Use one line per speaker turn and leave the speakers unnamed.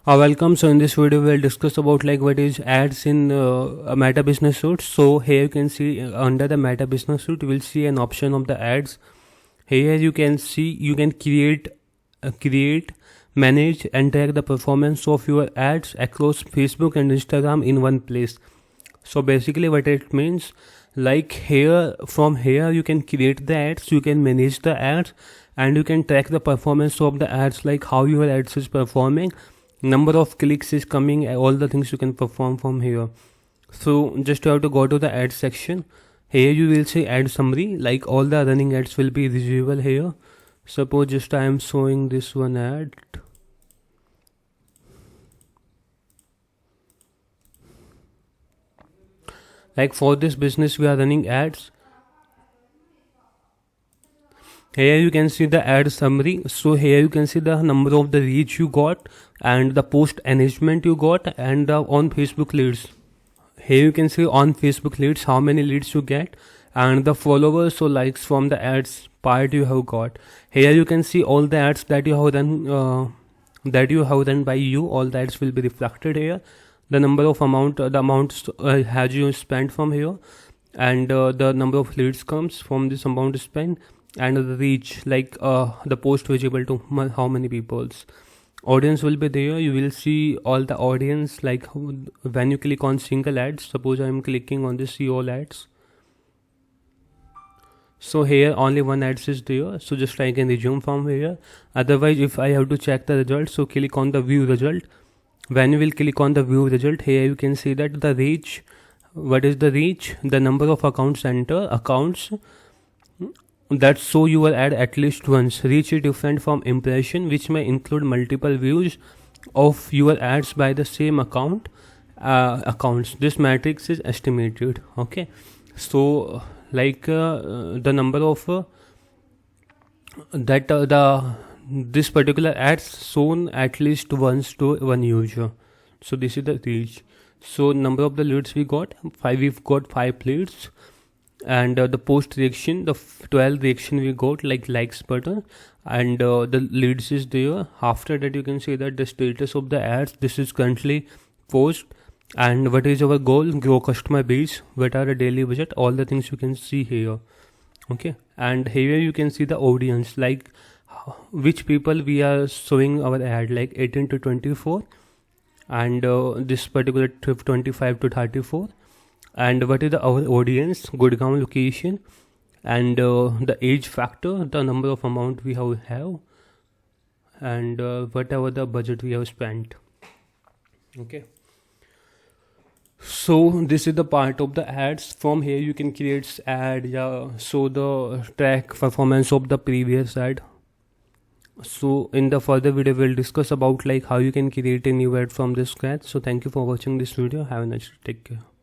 Welcome. So in this video we'll discuss about like what is ads in a Meta Business Suite. So here you can see under the Meta Business Suite you will see an option of the ads. Here you can see you can create, manage and track the performance of your ads across Facebook and Instagram in one place. So basically what it means, like from here you can create the ads, you can manage the ads, and you can track the performance of the ads, like how your ads is performing, number of clicks is coming, all the things you can perform from here. So just you have to go to the ad section. Here you will see ad summary, like all the running ads will be visible here. Suppose just I am showing this one ad. Like for this business we are running ads. Here you can see the ad summary. So here you can see the number of the reach you got and the post engagement you got, and on Facebook leads. Here you can see on Facebook leads how many leads you get, and the followers or likes from the ads part you have got. Here you can see all the ads that you have done by you. All the ads will be reflected here. The number of the amounts has you spent from here, and the number of leads comes from this amount spent, and the reach, like the post visible to how many people's. Audience will be there. You will see all the audience, like when you click on single ads. Suppose I am clicking on the see all ads. So here only one ads is there, so just I can resume from here. Otherwise if I have to check the result, so click on the view result. When you will click on the view result, here you can see that the reach, what is the reach, the number of accounts that show your ad at least once. Reach is different from impression, which may include multiple views of your ads by the same accounts. This matrix is estimated. Okay, so like the number of this particular ads shown at least once to one user. So this is the reach. So number of the leads we've got 5 leads, and the post reaction, the 12 reaction we got, like likes button, and the leads is there. After that you can see that the status of the ads, this is currently post, and what is our goal, grow customer base, what are the daily budget, all the things you can see here. Okay, and here you can see the audience, like which people we are showing our ad, like 18 to 24, and this particular trip 25 to 34, and what is our audience, Gurgaon location, and the age factor, the number of amount we have, and whatever the budget we have spent. Okay, so this is the part of the ads. From here you can create ad, so the track performance of the previous ad. So in the further video we'll discuss about like how you can create a new ad from the scratch. So thank you for watching this video. Have a nice day. Take care.